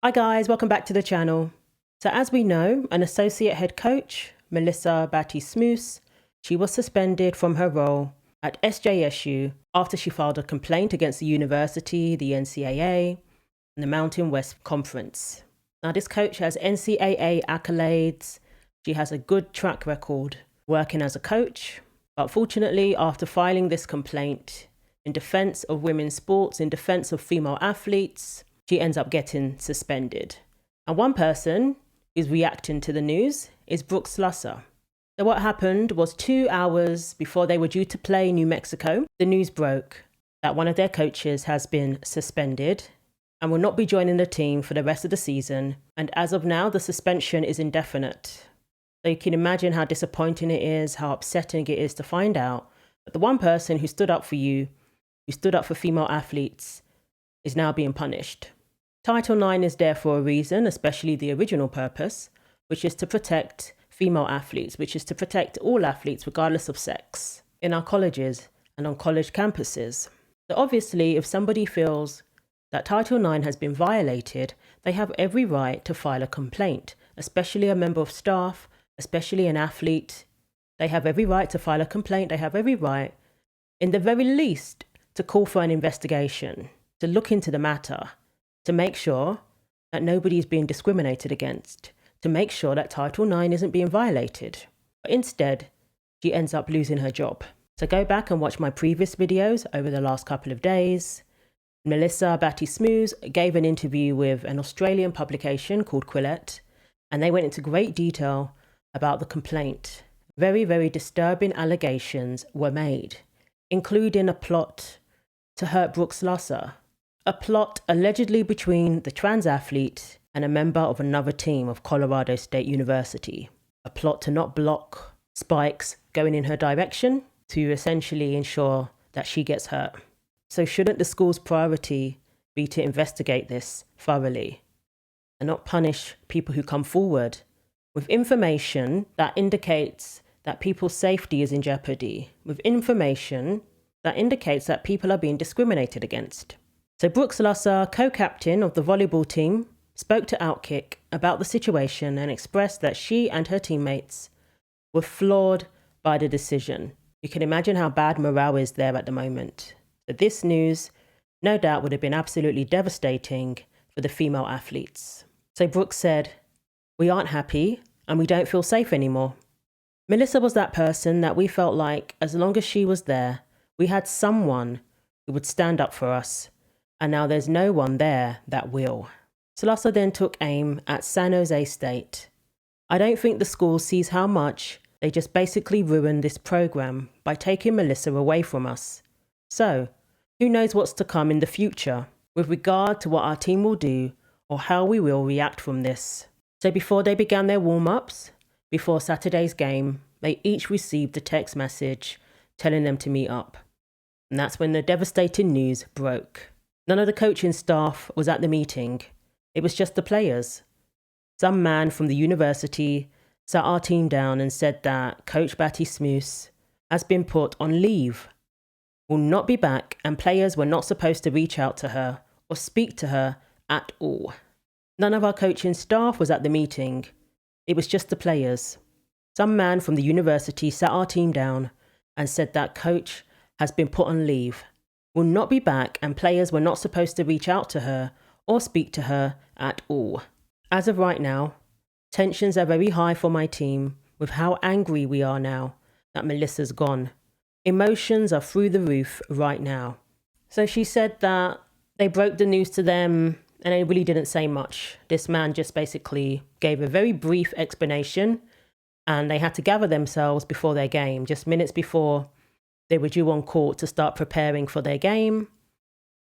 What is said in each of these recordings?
Hi guys, welcome back to the channel. So as we know, an associate head coach, Melissa Batie-Smoose, she was suspended from her role at SJSU after she filed a complaint against the university, the NCAA, and the Mountain West Conference. Now this coach has NCAA accolades. She has a good track record working as a coach, but fortunately after filing this complaint in defense of women's sports, in defense of female athletes, she ends up getting suspended. And one person who's reacting to the news is Brooke Slusser. So what happened was 2 hours before they were due to play New Mexico, the news broke that one of their coaches has been suspended and will not be joining the team for the rest of the season. And as of now, the suspension is indefinite. So you can imagine how disappointing it is, how upsetting it is to find out that the one person who stood up for you, who stood up for female athletes, is now being punished. Title IX is there for a reason, especially the original purpose, which is to protect female athletes, which is to protect all athletes regardless of sex in our colleges and on college campuses. So obviously, if somebody feels that Title IX has been violated, they have every right to file a complaint, especially a member of staff, especially an athlete. They have every right to file a complaint. They have every right, in the very least, to call for an investigation, to look into the matter, to make sure that nobody is being discriminated against, to make sure that Title IX isn't being violated. But instead, she ends up losing her job. So go back and watch my previous videos over the last couple of days. Melissa Batie-Smoose gave an interview with an Australian publication called Quillette, and they went into great detail about the complaint. Very, very disturbing allegations were made, including a plot to hurt Brooke Slusser, a plot allegedly between the trans athlete and a member of another team of Colorado State University, a plot to not block spikes going in her direction to essentially ensure that she gets hurt. So shouldn't the school's priority be to investigate this thoroughly and not punish people who come forward with information that indicates that people's safety is in jeopardy, with information that indicates that people are being discriminated against? So Brook Slusser, co-captain of the volleyball team, spoke to Outkick about the situation and expressed that she and her teammates were floored by the decision. You can imagine how bad morale is there at the moment. So this news, no doubt, would have been absolutely devastating for the female athletes. So Brooke said, "We aren't happy and we don't feel safe anymore. Melissa was that person that we felt like as long as she was there, we had someone who would stand up for us. And now there's no one there that will." Slusser then took aim at San Jose State. "I don't think the school sees how much they just basically ruined this program by taking Melissa away from us. So, who knows what's to come in the future with regard to what our team will do or how we will react from this." So before they began their warm-ups, before Saturday's game, they each received a text message telling them to meet up. And that's when the devastating news broke. None of the coaching staff was at the meeting. It was just the players. Some man from the university sat our team down and said that Coach Batie-Smoose has been put on leave, will not be back, and players were not supposed to reach out to her or speak to her at all. None of our coaching staff was at the meeting. It was just the players. Some man from the university sat our team down and said that Coach has been put on leave, will not be back, and players were not supposed to reach out to her or speak to her at all. As of right now, tensions are very high for my team with how angry we are now that Melissa's gone. Emotions are through the roof right now. So she said that they broke the news to them and they really didn't say much. This man just basically gave a very brief explanation, and they had to gather themselves before their game, just minutes before they were due on court to start preparing for their game.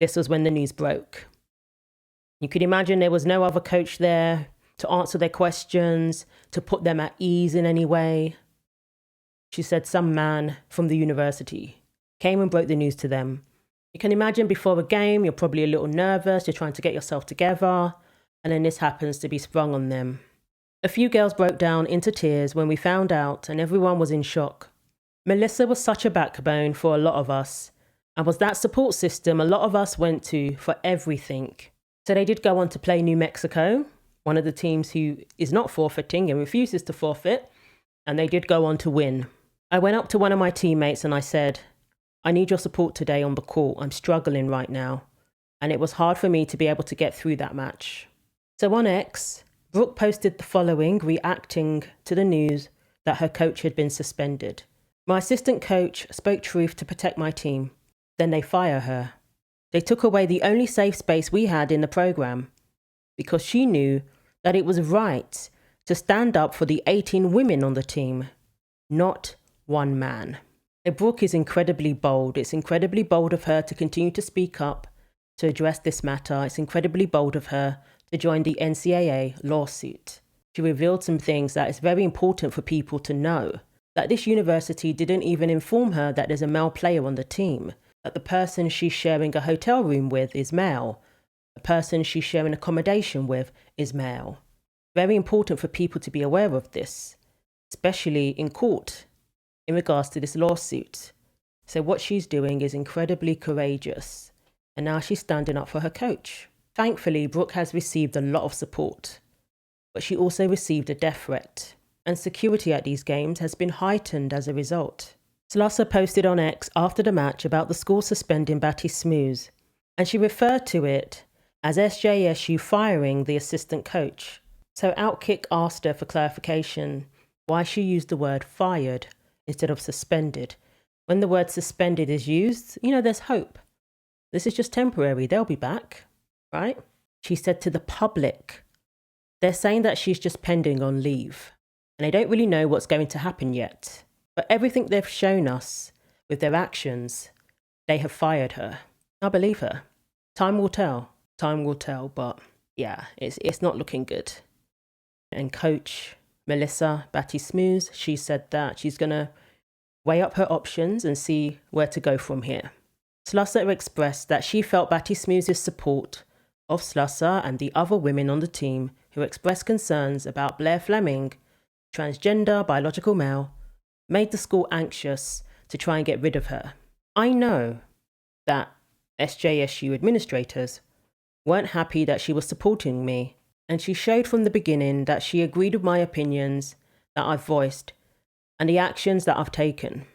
This was when the news broke. You could imagine there was no other coach there to answer their questions, to put them at ease in any way. She said some man from the university came and broke the news to them. You can imagine before a game, you're probably a little nervous, you're trying to get yourself together, and then this happens to be sprung on them. A few girls broke down into tears when we found out, and everyone was in shock. Melissa was such a backbone for a lot of us, and was that support system a lot of us went to for everything. So they did go on to play New Mexico, one of the teams who is not forfeiting and refuses to forfeit, and they did go on to win. I went up to one of my teammates and I said, I need your support today on the court. I'm struggling right now. And it was hard for me to be able to get through that match. So on X, Brooke posted the following, reacting to the news that her coach had been suspended. My assistant coach spoke truth to protect my team. Then they fire her. They took away the only safe space we had in the program because she knew that it was right to stand up for the 18 women on the team, not one man. Brooke is incredibly bold. It's incredibly bold of her to continue to speak up, to address this matter. It's incredibly bold of her to join the NCAA lawsuit. She revealed some things that is very important for people to know. That this university didn't even inform her that there's a male player on the team. That the person she's sharing a hotel room with is male. The person she's sharing accommodation with is male. Very important for people to be aware of this, especially in court, in regards to this lawsuit. So what she's doing is incredibly courageous. And now she's standing up for her coach. Thankfully, Brooke has received a lot of support. But she also received a death threat. And security at these games has been heightened as a result. Slusser posted on X after the match about the school suspending Batie-Smoose, and she referred to it as SJSU firing the assistant coach. So Outkick asked her for clarification why she used the word fired instead of suspended. When the word suspended is used, there's hope. This is just temporary, they'll be back, right? She said to the public, they're saying that she's just pending on leave, and they don't really know what's going to happen yet. But everything they've shown us with their actions, they have fired her. I believe her. Time will tell. Time will tell, but yeah, it's not looking good. And coach Melissa Batie-Smoose, she said that she's going to weigh up her options and see where to go from here. Slusser expressed that she felt Batie-Smoose's support of Slusser and the other women on the team who expressed concerns about Blair Fleming, transgender, biological male, made the school anxious to try and get rid of her. I know that SJSU administrators weren't happy that she was supporting me, and she showed from the beginning that she agreed with my opinions that I've voiced and the actions that I've taken.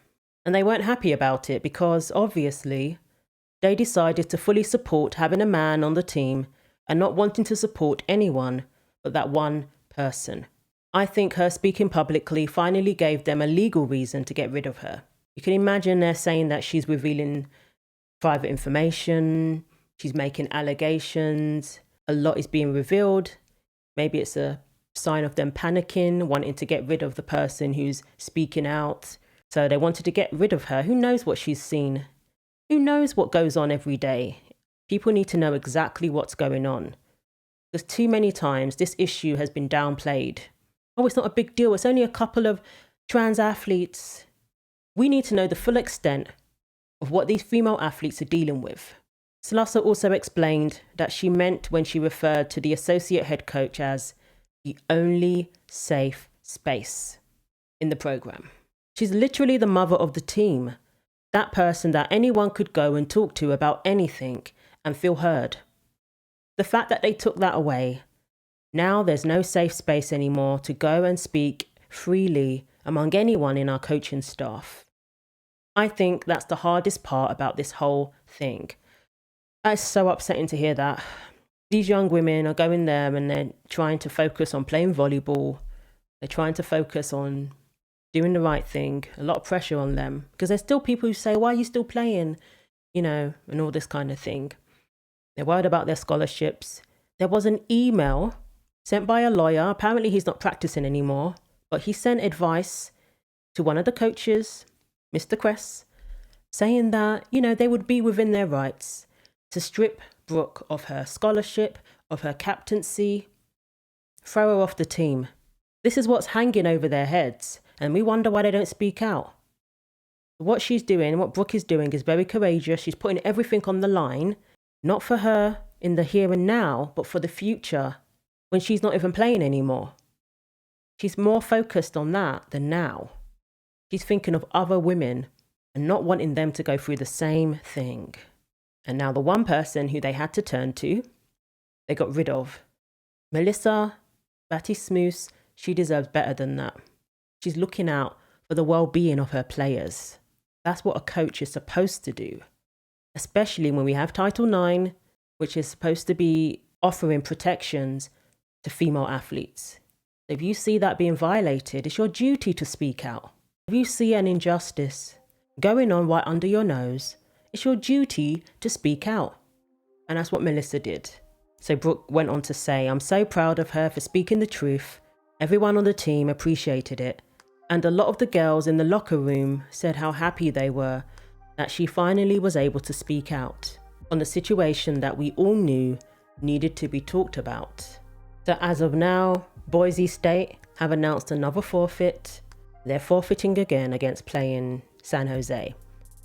And they weren't happy about it because, obviously, they decided to fully support having a man on the team and not wanting to support anyone but that one person. I think her speaking publicly finally gave them a legal reason to get rid of her. You can imagine they're saying that she's revealing private information, she's making allegations, a lot is being revealed. Maybe it's a sign of them panicking, wanting to get rid of the person who's speaking out. So they wanted to get rid of her. Who knows what she's seen? Who knows what goes on every day? People need to know exactly what's going on. Because too many times this issue has been downplayed. Oh, it's not a big deal. It's only a couple of trans athletes. We need to know the full extent of what these female athletes are dealing with. Slusser also explained that she meant when she referred to the associate head coach as the only safe space in the program. She's literally the mother of the team, that person that anyone could go and talk to about anything and feel heard. The fact that they took that away, now there's no safe space anymore to go and speak freely among anyone in our coaching staff. I think that's the hardest part about this whole thing. It's so upsetting to hear that. These young women are going there and they're trying to focus on playing volleyball. They're trying to focus on doing the right thing. A lot of pressure on them because there's still people who say, why are you still playing? And all this kind of thing. They're worried about their scholarships. There was an email sent by a lawyer. Apparently he's not practicing anymore, but he sent advice to one of the coaches, Mr. Kress, saying that, they would be within their rights to strip Brooke of her scholarship, of her captaincy, throw her off the team. This is what's hanging over their heads, and we wonder why they don't speak out. What she's doing, what Brooke is doing, is very courageous. She's putting everything on the line, not for her in the here and now, but for the future, when she's not even playing anymore. She's more focused on that than now. She's thinking of other women and not wanting them to go through the same thing. And now the one person who they had to turn to they got rid of. Melissa Batie-Smoose, she deserves better than that. She's looking out for the well-being of her players. That's what a coach is supposed to do, especially when we have Title IX, which is supposed to be offering protections to female athletes. If you see that being violated, it's your duty to speak out. If you see an injustice going on right under your nose, it's your duty to speak out. And that's what Melissa did. So Brooke went on to say, "I'm so proud of her for speaking the truth. Everyone on the team appreciated it. And a lot of the girls in the locker room said how happy they were that she finally was able to speak out on the situation that we all knew needed to be talked about." So as of now, Boise State have announced another forfeit. They're forfeiting again against playing San Jose.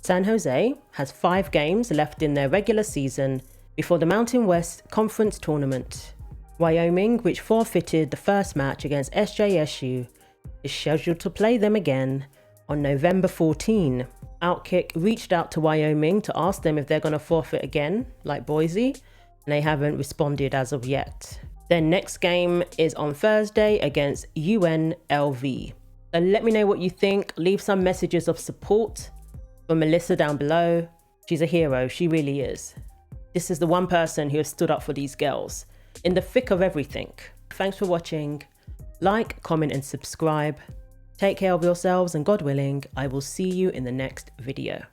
San Jose has 5 games left in their regular season before the Mountain West Conference Tournament. Wyoming, which forfeited the first match against SJSU, is scheduled to play them again on November 14. Outkick reached out to Wyoming to ask them if they're going to forfeit again, like Boise, and they haven't responded as of yet. Their next game is on Thursday against UNLV. So let me know what you think. Leave some messages of support for Melissa down below. She's a hero, she really is. This is the one person who has stood up for these girls in the thick of everything. Thanks for watching. Like, comment and subscribe. Take care of yourselves, and God willing, I will see you in the next video.